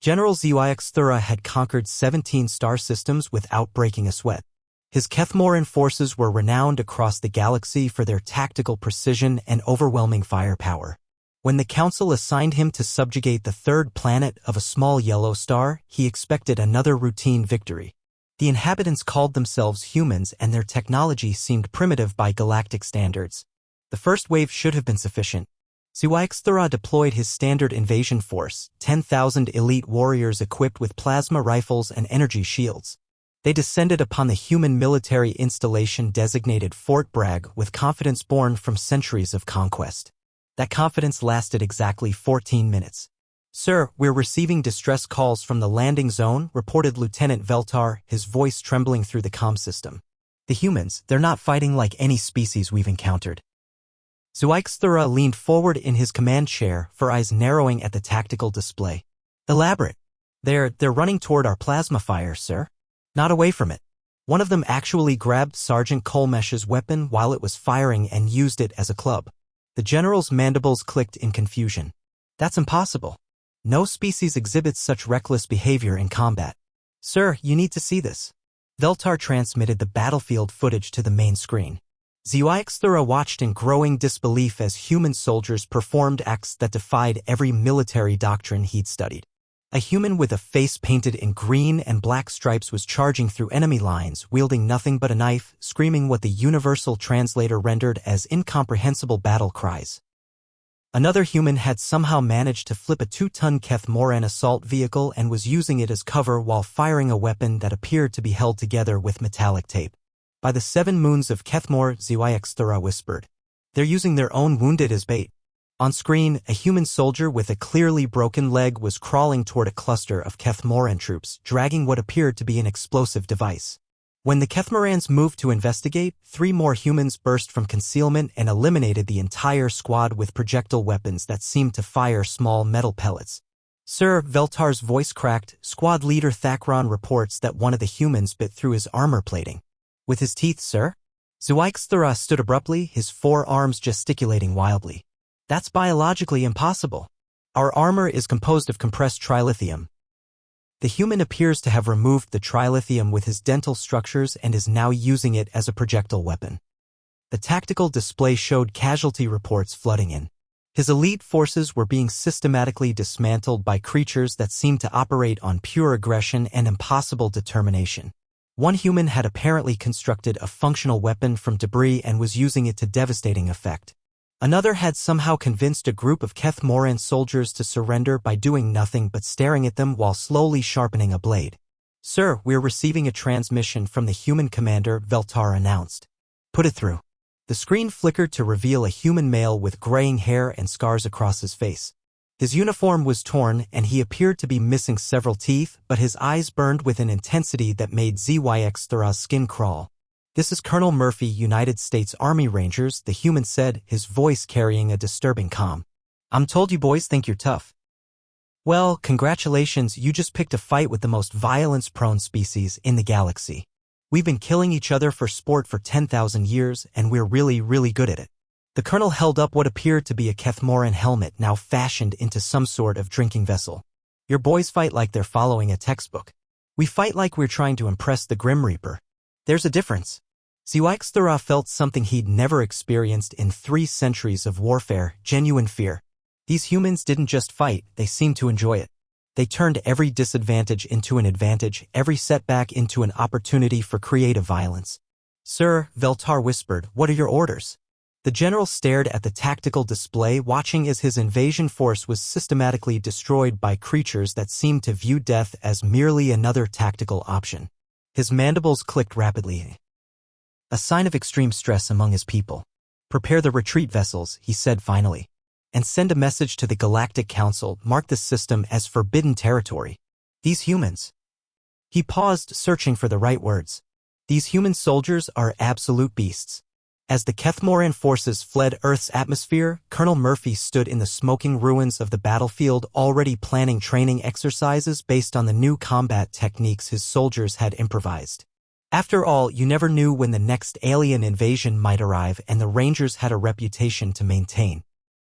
General SpaceOper had conquered 17 star systems without breaking a sweat. His Kethmoran forces were renowned across the galaxy for their tactical precision and overwhelming firepower. When the Council assigned him to subjugate the third planet of a small yellow star, he expected another routine victory. The inhabitants called themselves humans and their technology seemed primitive by galactic standards. The first wave should have been sufficient. SpaceOper deployed his standard invasion force, 10,000 elite warriors equipped with plasma rifles and energy shields. They descended upon the human military installation designated Fort Bragg with confidence born from centuries of conquest. That confidence lasted exactly 14 minutes. "Sir, we're receiving distress calls from the landing zone," reported Lieutenant Veltar, his voice trembling through the comm system. "The humans, they're not fighting like any species we've encountered." SpaceOper leaned forward in his command chair, her eyes narrowing at the tactical display. "Elaborate. They're running toward our plasma fire, sir. Not away from it." One of them actually grabbed Sergeant Colmesh's weapon while it was firing and used it as a club. The general's mandibles clicked in confusion. "That's impossible. No species exhibits such reckless behavior in combat." "Sir, you need to see this." Veltar transmitted the battlefield footage to the main screen. SpaceOper watched in growing disbelief as human soldiers performed acts that defied every military doctrine he'd studied. A human with a face painted in green and black stripes was charging through enemy lines, wielding nothing but a knife, screaming what the universal translator rendered as incomprehensible battle cries. Another human had somehow managed to flip a 2-ton Kethmoran assault vehicle and was using it as cover while firing a weapon that appeared to be held together with metallic tape. "By the 7 moons of Kethmor," SpaceOper whispered. "They're using their own wounded as bait." On screen, a human soldier with a clearly broken leg was crawling toward a cluster of Kethmoran troops, dragging what appeared to be an explosive device. When the Kethmorans moved to investigate, 3 more humans burst from concealment and eliminated the entire squad with projectile weapons that seemed to fire small metal pellets. "Sir," Veltar's voice cracked, "Squad Leader Thakron reports that one of the humans bit through his armor plating." "With his teeth, sir?" SpaceOper stood abruptly, his 4 arms gesticulating wildly. "That's biologically impossible. Our armor is composed of compressed trilithium." The human appears to have removed the trilithium with his dental structures and is now using it as a projectile weapon. The tactical display showed casualty reports flooding in. His elite forces were being systematically dismantled by creatures that seemed to operate on pure aggression and impossible determination. One human had apparently constructed a functional weapon from debris and was using it to devastating effect. Another had somehow convinced a group of Kethmoran soldiers to surrender by doing nothing but staring at them while slowly sharpening a blade. "Sir, we're receiving a transmission from the human commander," Veltar announced. "Put it through." The screen flickered to reveal a human male with graying hair and scars across his face. His uniform was torn and he appeared to be missing several teeth, but his eyes burned with an intensity that made SpaceOper's skin crawl. "This is Colonel Murphy, United States Army Rangers," the human said, his voice carrying a disturbing calm. "I'm told you boys think you're tough. Well, congratulations, you just picked a fight with the most violence-prone species in the galaxy. We've been killing each other for sport for 10,000 years, and we're really good at it." The colonel held up what appeared to be a Kethmoran helmet now fashioned into some sort of drinking vessel. "Your boys fight like they're following a textbook. We fight like we're trying to impress the Grim Reaper. There's a difference." SpaceOper felt something he'd never experienced in 3 centuries of warfare, genuine fear. These humans didn't just fight, they seemed to enjoy it. They turned every disadvantage into an advantage, every setback into an opportunity for creative violence. "Sir," Veltar whispered, "what are your orders?" The general stared at the tactical display, watching as his invasion force was systematically destroyed by creatures that seemed to view death as merely another tactical option. His mandibles clicked rapidly. A sign of extreme stress among his people. "Prepare the retreat vessels," he said finally. "And send a message to the Galactic Council, mark this system as forbidden territory. These humans." He paused, searching for the right words. "These human soldiers are absolute beasts." As the Kethmoran forces fled Earth's atmosphere, Colonel Murphy stood in the smoking ruins of the battlefield, already planning training exercises based on the new combat techniques his soldiers had improvised. After all, you never knew when the next alien invasion might arrive, and the Rangers had a reputation to maintain.